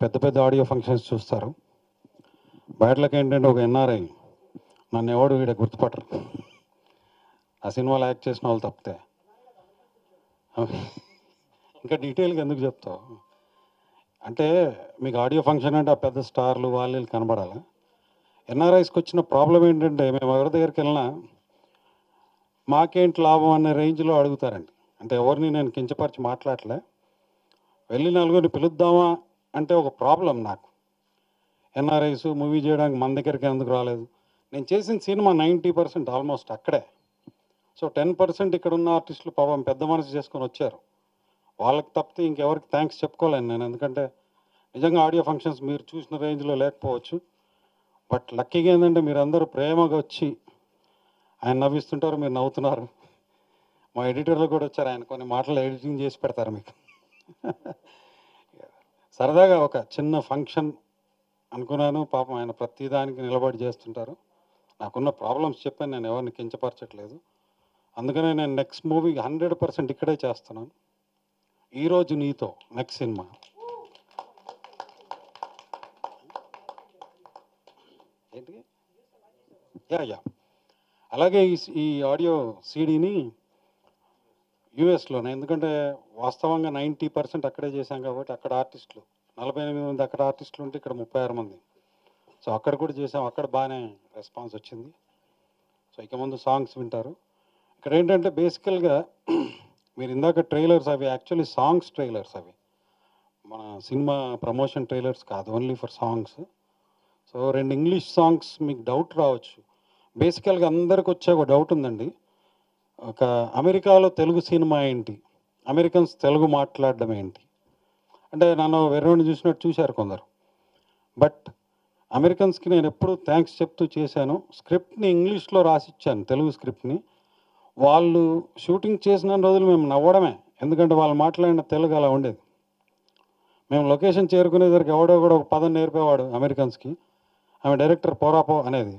పెద్ద పెద్ద audio functions చూస్తారు. బయటలోకి ఏంటంటే ఒక ఎన్ఆర్ఐ నన్ను ఎవడు వీడ గుర్తుపట్టరు. ఆ సినిమాలో యాక్ట్ చేసిన వాళ్ళు తప్పితే. ఇంకా డీటెయిల్గా ఎందుకు చెప్తావు అంటే, మీకు ఆడియో ఫంక్షన్ అంటే ఆ పెద్ద స్టార్లు వాళ్ళు కనబడాలి. ఎన్ఆర్ఐస్కి వచ్చిన ప్రాబ్లం ఏంటంటే, మేము ఎవరి దగ్గరికి వెళ్ళినా మాకేంటి లాభం అనే రేంజ్లో అడుగుతారండి. అంటే ఎవరిని నేను కించపరిచి మాట్లాడలే. వెళ్ళి నలుగురిని పిలుద్దామా అంటే ఒక ప్రాబ్లం నాకు. ఎన్ఆర్ఐస్ మూవీ చేయడానికి మన దగ్గరికి ఎందుకు రాలేదు? నేను చేసిన సినిమా 90% ఆల్మోస్ట్ అక్కడే. సో 10% ఇక్కడ ఉన్న ఆర్టిస్టులు పాపం పెద్ద మనసు చేసుకొని వచ్చారు. వాళ్ళకి తప్పితే ఇంకెవరికి థ్యాంక్స్ చెప్పుకోలేను నేను. ఎందుకంటే నిజంగా ఆడియో ఫంక్షన్స్ మీరు చూసిన రేంజ్లో లేకపోవచ్చు. బట్ లక్కీగా ఏంటంటే మీరు అందరూ ప్రేమగా వచ్చి ఆయన నవ్విస్తుంటారు, మీరు నవ్వుతున్నారు. మా ఎడిటర్లు కూడా వచ్చారు, ఆయన కొన్ని మాటలు ఎడిటింగ్ చేసి పెడతారు మీకు. సరదాగా ఒక చిన్న ఫంక్షన్ అనుకున్నాను. పాపం ఆయన ప్రతిదానికి నిలబడి చేస్తుంటారు. నాకున్న ప్రాబ్లమ్స్ చెప్పాను, నేను ఎవరిని కించపరచట్లేదు. అందుకనే నేను నెక్స్ట్ మూవీ 100% ఇక్కడే చేస్తున్నాను. ఈరోజు నీతో నెక్స్ట్ సినిమా. ఏంటి యా అలాగే ఈ ఆడియో సీడీని యూఎస్లోనే, ఎందుకంటే వాస్తవంగా 90% అక్కడే చేశాం కాబట్టి అక్కడ ఆర్టిస్టులు 48 మంది అక్కడ ఆర్టిస్టులు ఉంటే ఇక్కడ 36 మంది. సో అక్కడ కూడా చేసాం, అక్కడ బాగానే రెస్పాన్స్ వచ్చింది. సో ఇక ముందు సాంగ్స్ వింటారు. ఇక్కడ ఏంటంటే బేసికల్గా మీరు ఇందాక ట్రైలర్స్ అవి యాక్చువల్లీ సాంగ్స్ ట్రైలర్స్, అవి మన సినిమా ప్రమోషన్ ట్రైలర్స్ కాదు, only for songs. So 2 English songs. మీకు డౌట్ రావచ్చు, బేసికల్గా అందరికి వచ్చే ఒక డౌట్ ఉందండి. ఒక అమెరికాలో తెలుగు సినిమా ఏంటి, అమెరికన్స్ తెలుగు మాట్లాడడం ఏంటి అంటే, నన్ను వెర్రోని చూసినట్టు చూశారు కొందరు. బట్ అమెరికన్స్కి నేను ఎప్పుడూ థ్యాంక్స్ చెప్తూ చేశాను. స్క్రిప్ట్ని ఇంగ్లీష్లో రాసిచ్చాను, తెలుగు స్క్రిప్ట్ని. వాళ్ళు షూటింగ్ చేసిన రోజులు మేము నవ్వడమే, ఎందుకంటే వాళ్ళు మాట్లాడిన తెలుగు అలా ఉండేది. మేము లొకేషన్ చేరుకునేసరికి ఎవడో కూడా ఒక పదం నేర్పేవాడు అమెరికన్స్కి. ఆమె డైరెక్టర్ పోరాపో అనేది.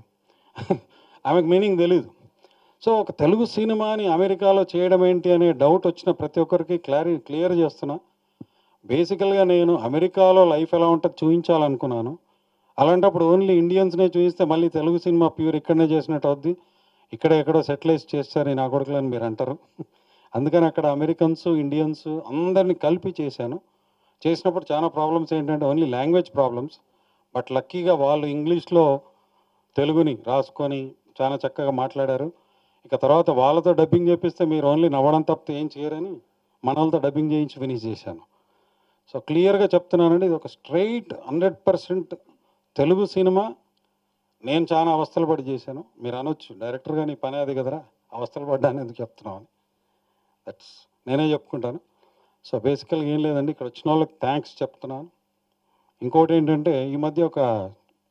ఆమెకు మీనింగ్ తెలీదు. సో ఒక తెలుగు సినిమాని అమెరికాలో చేయడం ఏంటి అనే డౌట్ వచ్చిన ప్రతి ఒక్కరికి క్లియర్ చేస్తున్నా. బేసికల్గా నేను అమెరికాలో లైఫ్ ఎలా ఉంటుందో చూపించాలనుకున్నాను. అలాంటప్పుడు ఓన్లీ ఇండియన్స్నే చూపిస్తే మళ్ళీ తెలుగు సినిమా ప్యూర్ ఇక్కడనే చేసినట్టు అవుద్ది. ఇక్కడ ఎక్కడో సెటిలైజ్ చేస్తారు నా కొడుకులని మీరు అంటారు. అందుకని అక్కడ అమెరికన్స్, ఇండియన్స్ అందరినీ కలిపి చేశాను. చేసినప్పుడు చాలా ప్రాబ్లమ్స్ ఏంటంటే ఓన్లీ లాంగ్వేజ్ ప్రాబ్లమ్స్. బట్ లక్కీగా వాళ్ళు ఇంగ్లీష్లో తెలుగుని రాసుకొని చాలా చక్కగా మాట్లాడారు. ఇక తర్వాత వాళ్ళతో డబ్బింగ్ చేపిస్తే మీరు ఓన్లీ నవ్వడం తప్పితే ఏం చేయరని మన వాళ్ళతో డబ్బింగ్ చేయించి ఫినిష్ చేశాను. సో క్లియర్గా చెప్తున్నానండి, ఇది ఒక స్ట్రైట్ 100% తెలుగు సినిమా. నేను చాలా అవస్థలు పడి చేశాను. మీరు అనొచ్చు, డైరెక్టర్గా నీ పని అది కదరా, అవస్థలు పడ్డాను ఎందుకు చెప్తున్నావు అని. దట్స్ నేనే చెప్పుకుంటాను. సో బేసికల్గా ఏం లేదండి, ఇక్కడ వచ్చిన వాళ్ళకి థ్యాంక్స్ చెప్తున్నాను. ఇంకోటి ఏంటంటే, ఈ మధ్య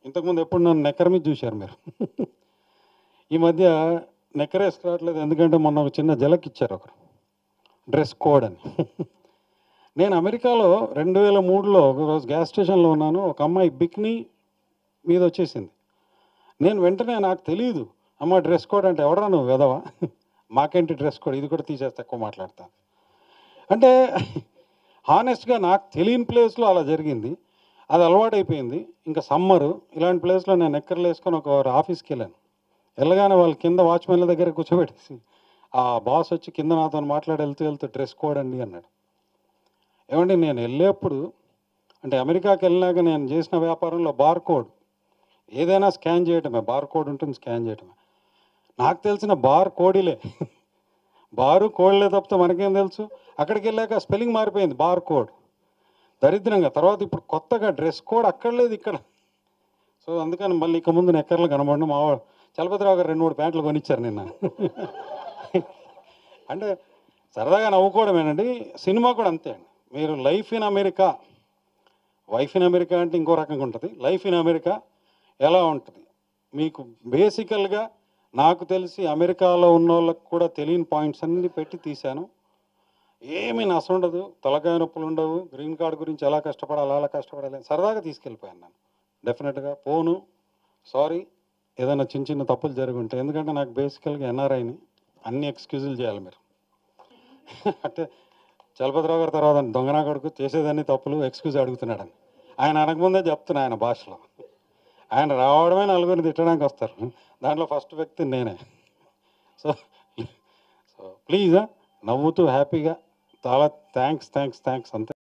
ఇంతకుముందు ఎప్పుడు నన్ను నెక్కర్ మీద చూశారు మీరు. ఈ మధ్య నెక్కర్ వేసుకురావట్లేదు, ఎందుకంటే మొన్న ఒక చిన్న జలక్ ఇచ్చారు ఒకరు, డ్రెస్ కోడ్ అని. నేను అమెరికాలో 2003లో ఒకరోజు గ్యాస్ స్టేషన్లో ఉన్నాను. ఒక అమ్మాయి బిక్నీ మీద వచ్చేసింది. నేను వెంటనే, నాకు తెలియదు, అమ్మ డ్రెస్ కోడ్ అంటే ఎవడరా నువ్వు వెదవా, మాకేంటి డ్రెస్ కోడ్, ఇది కూడా తీసేస్తే ఎక్కువ మాట్లాడతాను అంటే. హానెస్ట్గా నాకు తెలియని ప్లేస్లో అలా జరిగింది. అది అలవాటైపోయింది. ఇంకా సమ్మరు ఇలాంటి ప్లేస్లో నేను ఎక్కర్లు వేసుకొని ఒక ఆఫీస్కి వెళ్ళాను. వెళ్ళగానే వాళ్ళు కింద వాచ్మెన్ల దగ్గర కూర్చోబెట్టేసి ఆ బాస్ వచ్చి కింద నాతో మాట్లాడి వెళ్తూ డ్రెస్ కోడ్ అండి అన్నాడు. ఏమండి నేను వెళ్ళేప్పుడు, అంటే అమెరికాకి వెళ్ళినాక నేను చేసిన వ్యాపారంలో బార్ కోడ్ ఏదైనా స్కాన్ చేయటమే, బార్ కోడ్ ఉంటుంది స్కాన్ చేయటమే. నాకు తెలిసిన బార్ కోడిలే, బారు కోడ్లే తప్పితే మనకేం తెలుసు. అక్కడికి వెళ్ళాక స్పెల్లింగ్ మారిపోయింది, బార్ కోడ్. దరిద్రంగా తర్వాత ఇప్పుడు కొత్తగా డ్రెస్ కోడ్ అక్కడ లేదు ఇక్కడ. సో అందుకని మళ్ళీ ఇక ముందు నెక్కర్లు కనబడి మా చలపతిరావు గారు 2-3 ప్యాంట్లు కొనిచ్చారు నిన్న. అంటే సరదాగా నవ్వుకోవడమేనండి. సినిమా కూడా అంతే అండి. మీరు life in America, wife in America అంటే ఇంకో రకంగా ఉంటుంది. లైఫ్ ఇన్ అమెరికా ఎలా ఉంటుంది మీకు బేసికల్గా నాకు తెలిసి అమెరికాలో ఉన్న వాళ్ళకి కూడా తెలియని పాయింట్స్ అన్నీ పెట్టి తీశాను. ఏమీ నష్టం ఉండదు, తలకాయ నొప్పులు ఉండవు. గ్రీన్ కార్డ్ గురించి ఎలా కష్టపడాలి అలా కష్టపడాలి, సరదాగా తీసుకెళ్ళిపోయాను నేను. డెఫినెట్గా పోను, సారీ ఏదైనా చిన్న చిన్న తప్పులు జరిగి ఉంటాయి. ఎందుకంటే నాకు బేసికల్గా ఎన్ఆర్ఐని అన్ని ఎక్స్క్యూజులు చేయాలి మీరు. అంటే చలపతిరావు గారి తర్వాత దొంగనా కొడుకు చేసేదాన్ని తప్పులు ఎక్స్క్యూజ్ అడుగుతున్నాడని ఆయన అనకముందే చెప్తున్నా ఆయన భాషలో. ఆయన రావడమే నలుగురిని తిట్టడానికి వస్తారు, దాంట్లో ఫస్ట్ వ్యక్తి నేనే. సో సో ప్లీజ్ నవ్వుతూ హ్యాపీగా చాలా థ్యాంక్స్ అంతే.